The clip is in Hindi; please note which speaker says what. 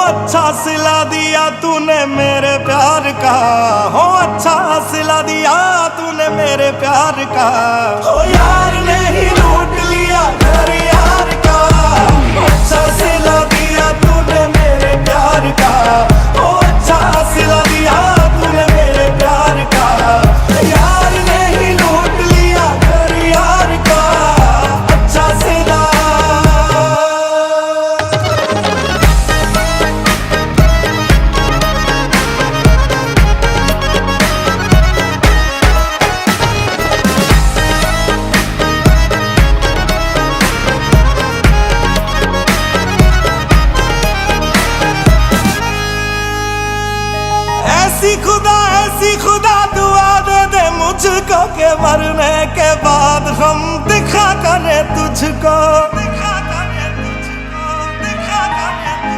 Speaker 1: अच्छा सिला दिया तूने मेरे प्यार का, हो अच्छा सिला दिया तूने मेरे प्यार का। हो यार ने ही लूट लिया घर यार का, अच्छा सिला दिया तूने मेरे प्यार का। हो अच्छा सिला दिया तूने मेरे प्यार का। यार ने ही लूट लिया घर यार का, अच्छा सिला। ऐसी खुदा दुआ दे मुझको के मरने के बाद हम दिखा करें तुझको।